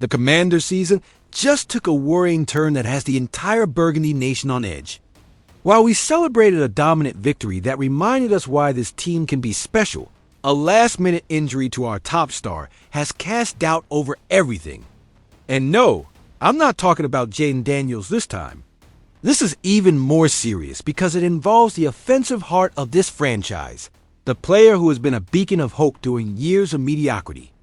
The Commanders season just took a worrying turn that has the entire Burgundy nation on edge. While we celebrated a dominant victory that reminded us why this team can be special, a last-minute injury to our top star has cast doubt over everything. And no, I'm not talking about Jaden Daniels this time. This is even more serious because it involves the offensive heart of this franchise, the player who has been a beacon of hope during years of mediocrity.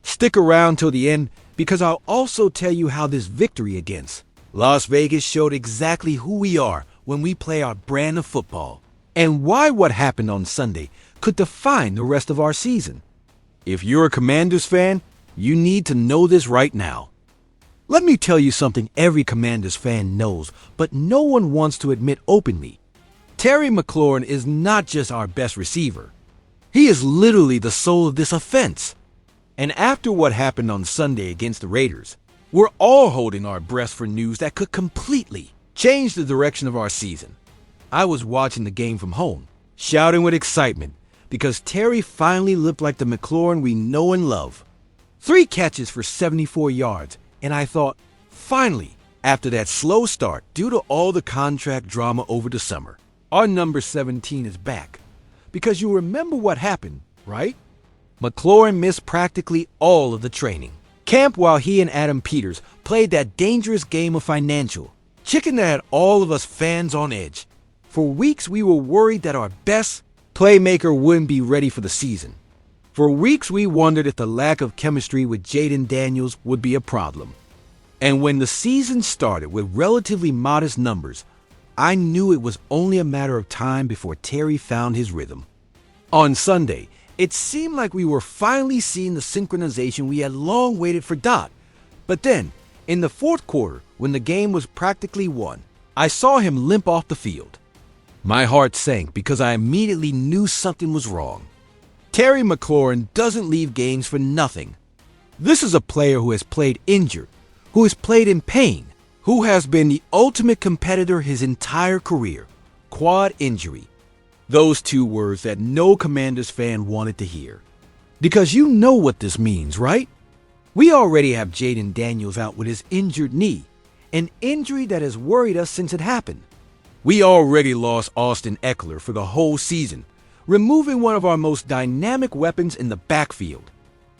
Stick around till the end because I'll also tell you how this victory against Las Vegas showed exactly who we are when we play our brand of football, and why what happened on Sunday could define the rest of our season. If you're a Commanders fan, you need to know this right now. Let me tell you something every Commanders fan knows, but no one wants to admit openly. Terry McLaurin is not just our best receiver. He is literally the soul of this offense. And after what happened on Sunday against the Raiders, we're all holding our breath for news that could completely change the direction of our season. I was watching the game from home, shouting with excitement, because Terry finally looked like the McLaurin we know and love. 3 catches for 74 yards, and I thought, finally, after that slow start due to all the contract drama over the summer, our number 17 is back. Because you remember what happened, right? McLaurin missed practically all of the training camp while he and Adam Peters played that dangerous game of financial chicken that had all of us fans on edge. For weeks, we were worried that our best playmaker wouldn't be ready for the season. For weeks, we wondered if the lack of chemistry with Jaden Daniels would be a problem. And when the season started with relatively modest numbers, I knew it was only a matter of time before Terry found his rhythm. On Sunday, it seemed like we were finally seeing the synchronization we had long waited for. But then, in the fourth quarter, when the game was practically won, I saw him limp off the field. My heart sank because I immediately knew something was wrong. Terry McLaurin doesn't leave games for nothing. This is a player who has played injured, who has played in pain, who has been the ultimate competitor his entire career. Quad injury. Those 2 words that no Commanders fan wanted to hear. Because you know what this means, right? We already have Jaden Daniels out with his injured knee, an injury that has worried us since it happened. We already lost Austin Eckler for the whole season, removing one of our most dynamic weapons in the backfield.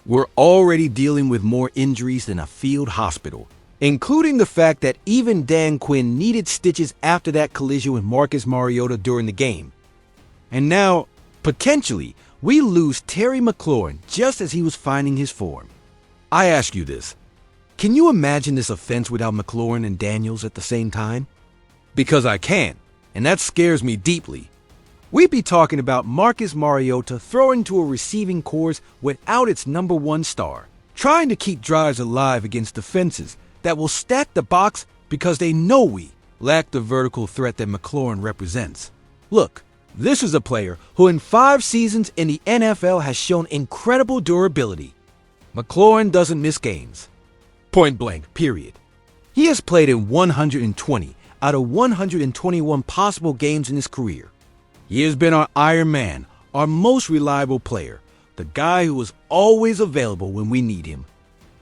We're already dealing with more injuries than a field hospital, including the fact that even Dan Quinn needed stitches after that collision with Marcus Mariota during the game. And now, potentially, we lose Terry McLaurin just as he was finding his form. I ask you this. Can you imagine this offense without McLaurin and Daniels at the same time? Because I can, and that scares me deeply. We'd be talking about Marcus Mariota throwing to a receiving corps without its number 1 star, trying to keep drives alive against defenses that will stack the box because they know we lack the vertical threat that McLaurin represents. Look, this is a player who in 5 seasons in the NFL has shown incredible durability. McLaurin doesn't miss games. Point blank, period. He has played in 120 out of 121 possible games in his career. He has been our Iron Man, our most reliable player, the guy who is always available when we need him.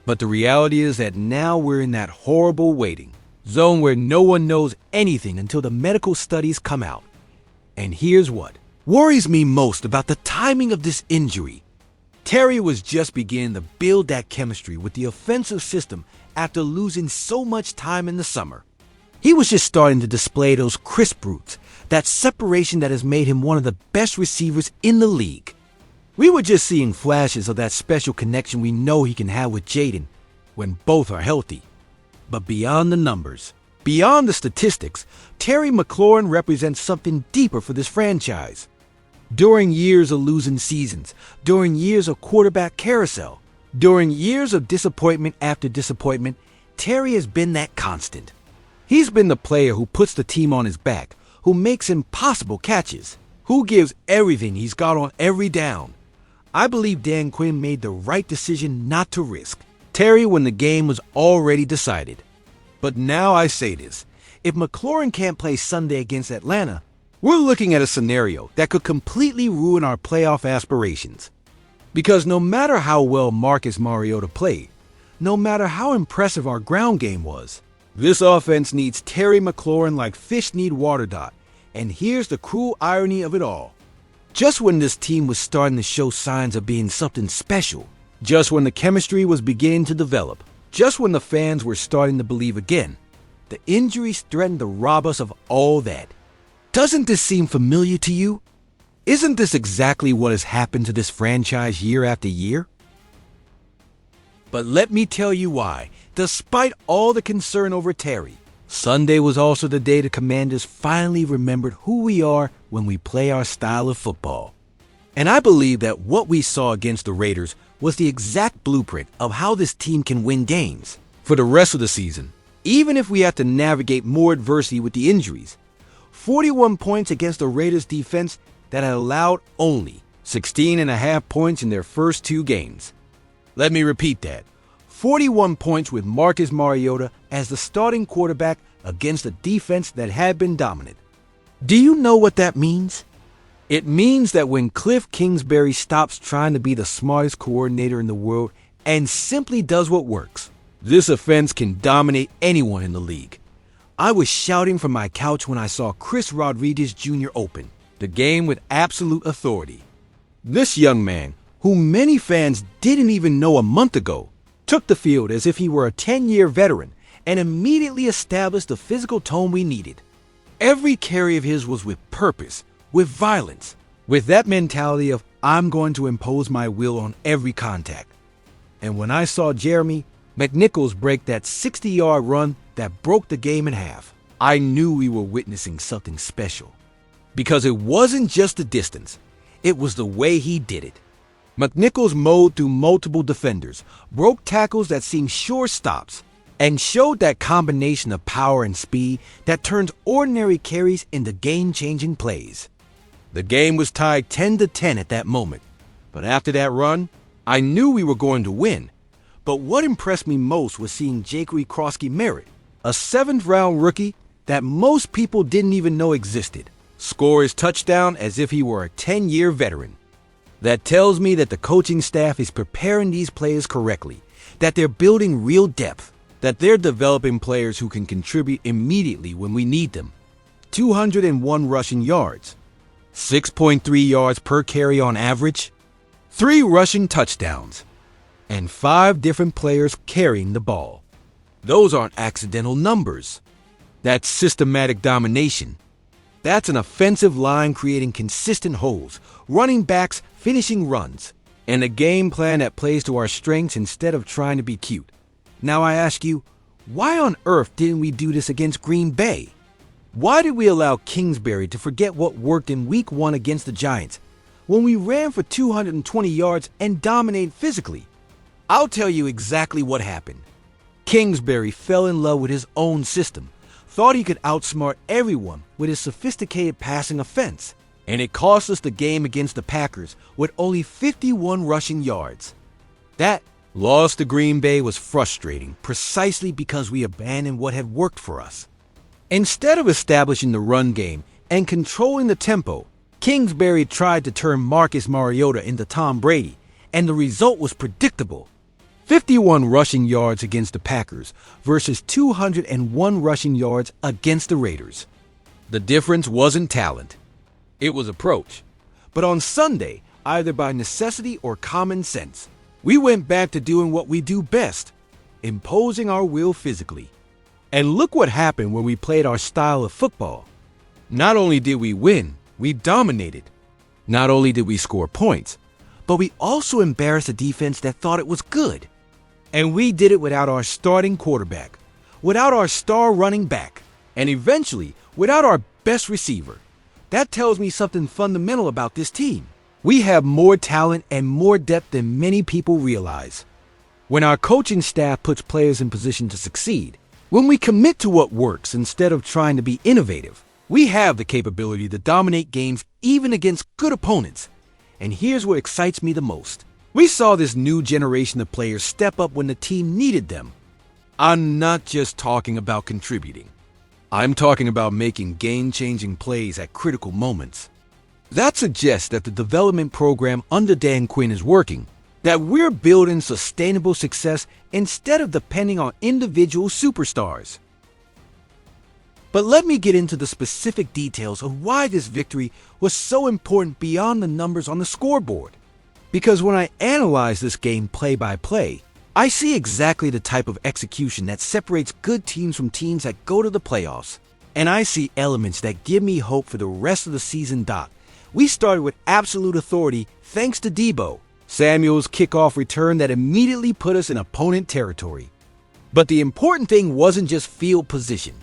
But the reality is that now we're in that horrible waiting zone where no one knows anything until the medical studies come out. And here's what worries me most about the timing of this injury. Terry was just beginning to build that chemistry with the offensive system after losing so much time in the summer. He was just starting to display those crisp routes, that separation that has made him one of the best receivers in the league. We were just seeing flashes of that special connection we know he can have with Jaden when both are healthy. But beyond the numbers, beyond the statistics, Terry McLaurin represents something deeper for this franchise. During years of losing seasons, during years of quarterback carousel, during years of disappointment after disappointment, Terry has been that constant. He's been the player who puts the team on his back, who makes impossible catches, who gives everything he's got on every down. I believe Dan Quinn made the right decision not to risk Terry when the game was already decided. But now I say this, if McLaurin can't play Sunday against Atlanta, we're looking at a scenario that could completely ruin our playoff aspirations. Because no matter how well Marcus Mariota played, no matter how impressive our ground game was. This offense needs Terry McLaurin like fish need water dot. And here's the cruel irony of it all. Just when this team was starting to show signs of being something special, just when the chemistry was beginning to develop, just when the fans were starting to believe again, the injuries threatened to rob us of all that. Doesn't this seem familiar to you? Isn't this exactly what has happened to this franchise year after year? But let me tell you why, despite all the concern over Terry, Sunday was also the day the Commanders finally remembered who we are when we play our style of football. And I believe that what we saw against the Raiders was the exact blueprint of how this team can win games for the rest of the season, even if we have to navigate more adversity with the injuries. 41 points against the Raiders defense that had allowed only 16.5 points in their first 2 games. Let me repeat that. 41 points with Marcus Mariota as the starting quarterback against a defense that had been dominant. Do you know what that means? It means that when Cliff Kingsbury stops trying to be the smartest coordinator in the world and simply does what works, this offense can dominate anyone in the league. I was shouting from my couch when I saw Chris Rodriguez Jr. open the game with absolute authority. This young man, whom many fans didn't even know a month ago, took the field as if he were a 10-year veteran and immediately established the physical tone we needed. Every carry of his was with purpose, with violence, with that mentality of, I'm going to impose my will on every contact. And when I saw Jeremy McNichols break that 60-yard run that broke the game in half, I knew we were witnessing something special. Because it wasn't just the distance, it was the way he did it. McNichols mowed through multiple defenders, broke tackles that seemed sure stops, and showed that combination of power and speed that turns ordinary carries into game-changing plays. The game was tied 10-10 at that moment, but after that run, I knew we were going to win. But what impressed me most was seeing Jake Kroski-Merritt, a 7th-round rookie that most people didn't even know existed, score his touchdown as if he were a 10-year veteran. That tells me that the coaching staff is preparing these players correctly, that they're building real depth, that they're developing players who can contribute immediately when we need them. 201 rushing yards, 6.3 yards per carry on average, 3 rushing touchdowns, and 5 different players carrying the ball. Those aren't accidental numbers. That's systematic domination. That's an offensive line creating consistent holes, running backs finishing runs, and a game plan that plays to our strengths instead of trying to be cute. Now I ask you, why on earth didn't we do this against Green Bay? Why did we allow Kingsbury to forget what worked in Week 1 against the Giants when we ran for 220 yards and dominated physically? I'll tell you exactly what happened. Kingsbury fell in love with his own system, thought he could outsmart everyone with his sophisticated passing offense, and it cost us the game against the Packers with only 51 rushing yards. That loss to Green Bay was frustrating precisely because we abandoned what had worked for us. Instead of establishing the run game and controlling the tempo, Kingsbury tried to turn Marcus Mariota into Tom Brady, and the result was predictable. 51 rushing yards against the Packers versus 201 rushing yards against the Raiders. The difference wasn't talent. It was approach. But on Sunday, either by necessity or common sense, we went back to doing what we do best, imposing our will physically. And look what happened when we played our style of football. Not only did we win, we dominated. Not only did we score points, but we also embarrassed a defense that thought it was good. And we did it without our starting quarterback, without our star running back, and eventually without our best receiver. That tells me something fundamental about this team. We have more talent and more depth than many people realize. When our coaching staff puts players in position to succeed, when we commit to what works instead of trying to be innovative, we have the capability to dominate games even against good opponents. And here's what excites me the most. We saw this new generation of players step up when the team needed them. I'm not just talking about contributing. I'm talking about making game-changing plays at critical moments. That suggests that the development program under Dan Quinn is working. That we're building sustainable success instead of depending on individual superstars. But let me get into the specific details of why this victory was so important beyond the numbers on the scoreboard. Because when I analyze this game play by play, I see exactly the type of execution that separates good teams from teams that go to the playoffs. And I see elements that give me hope for the rest of the season. We started with absolute authority thanks to Debo Samuel's kickoff return that immediately put us in opponent territory. But the important thing wasn't just field position.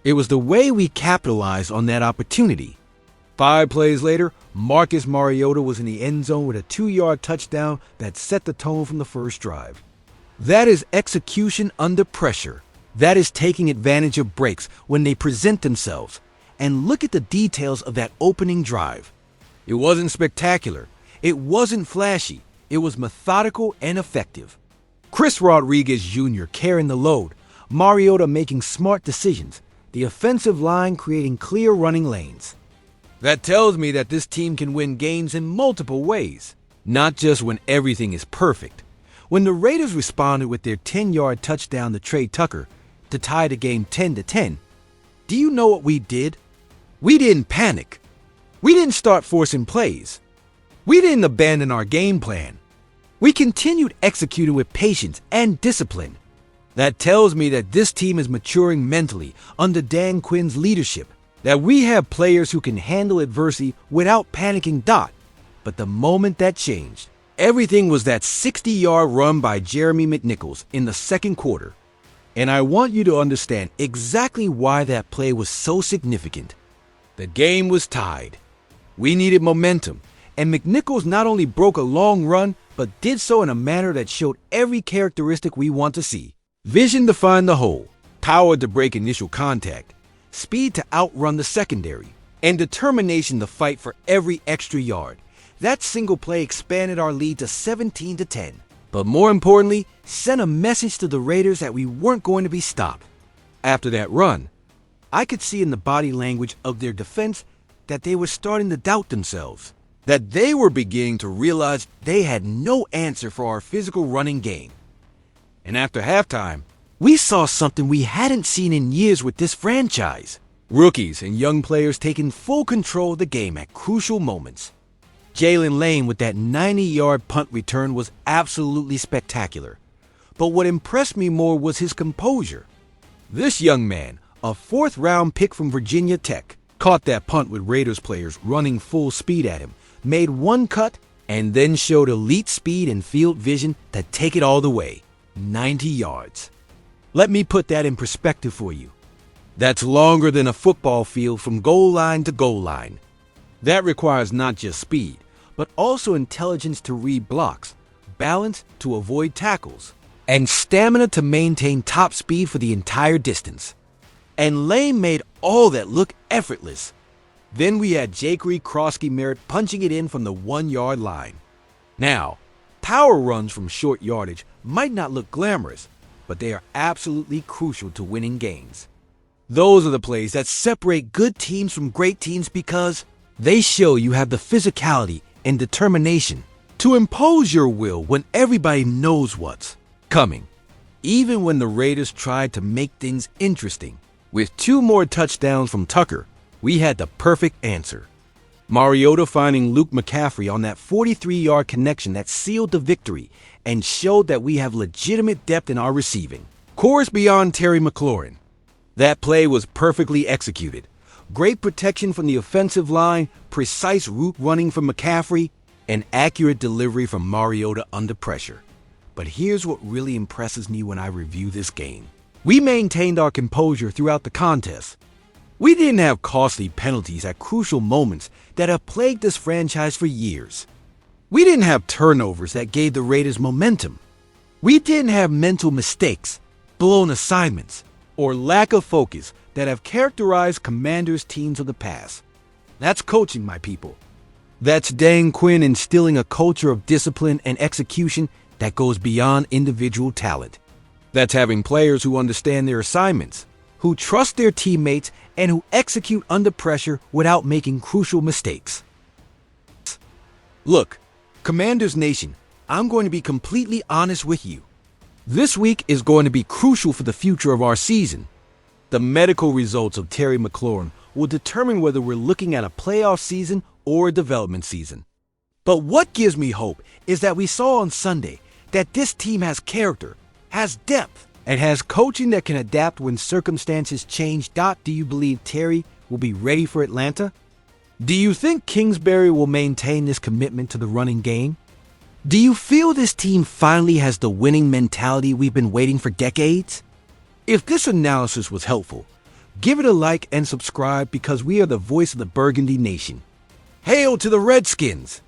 It was the way we capitalized on that opportunity. 5 plays later, Marcus Mariota was in the end zone with a 2-yard touchdown that set the tone from the first drive. That is execution under pressure. That is taking advantage of breaks when they present themselves. And look at the details of that opening drive. It wasn't spectacular. It wasn't flashy. It was methodical and effective. Chris Rodriguez Jr. carrying the load, Mariota making smart decisions, the offensive line creating clear running lanes. That tells me that this team can win games in multiple ways, not just when everything is perfect. When the Raiders responded with their 10-yard touchdown to Trey Tucker to tie the game 10-10, do you know what we did? We didn't panic. We didn't start forcing plays. We didn't abandon our game plan. We continued executing with patience and discipline. That tells me that this team is maturing mentally under Dan Quinn's leadership, that we have players who can handle adversity without panicking. But the moment that changed, everything was that 60-yard run by Jeremy McNichols in the second quarter. And I want you to understand exactly why that play was so significant. The game was tied. We needed momentum, and McNichols not only broke a long run, but did so in a manner that showed every characteristic we want to see. Vision to find the hole, power to break initial contact, speed to outrun the secondary, and determination to fight for every extra yard. That single play expanded our lead to 17-10. But more importantly, sent a message to the Raiders that we weren't going to be stopped. After that run, I could see in the body language of their defense that they were starting to doubt themselves, that they were beginning to realize they had no answer for our physical running game. And after halftime, we saw something we hadn't seen in years with this franchise. Rookies and young players taking full control of the game at crucial moments. Jalen Lane with that 90-yard punt return was absolutely spectacular. But what impressed me more was his composure. This young man, a 4th-round pick from Virginia Tech, caught that punt with Raiders players running full speed at him, made one cut, and then showed elite speed and field vision to take it all the way, 90 yards. Let me put that in perspective for you. That's longer than a football field from goal line to goal line. That requires not just speed, but also intelligence to read blocks, balance to avoid tackles, and stamina to maintain top speed for the entire distance. And Lane made all that look effortless. Then we had Jaquarii Crosky-Merritt punching it in from the 1-yard line. Now, power runs from short yardage might not look glamorous, but they are absolutely crucial to winning games. Those are the plays that separate good teams from great teams because they show you have the physicality and determination to impose your will when everybody knows what's coming. Even when the Raiders tried to make things interesting, with 2 more touchdowns from Tucker, we had the perfect answer. Mariota finding Luke McCaffrey on that 43-yard connection that sealed the victory and showed that we have legitimate depth in our receiving. Course beyond Terry McLaurin. That play was perfectly executed. Great protection from the offensive line, precise route running from McCaffrey, and accurate delivery from Mariota under pressure. But here's what really impresses me when I review this game. We maintained our composure throughout the contest. We didn't have costly penalties at crucial moments that have plagued this franchise for years. We didn't have turnovers that gave the Raiders momentum. We didn't have mental mistakes, blown assignments, or lack of focus that have characterized Commanders' teams of the past. That's coaching, my people. That's Dan Quinn instilling a culture of discipline and execution that goes beyond individual talent. That's having players who understand their assignments, who trust their teammates, and who execute under pressure without making crucial mistakes. Look, Commanders Nation, I'm going to be completely honest with you. This week is going to be crucial for the future of our season. The medical results of Terry McLaurin will determine whether we're looking at a playoff season or a development season. But what gives me hope is that we saw on Sunday that this team has character, has depth, and has coaching that can adapt when circumstances change. Do you believe Terry will be ready for Atlanta? Do you think Kingsbury will maintain this commitment to the running game? Do you feel this team finally has the winning mentality we've been waiting for decades? If this analysis was helpful, give it a like and subscribe because we are the voice of the Burgundy Nation. Hail to the Redskins!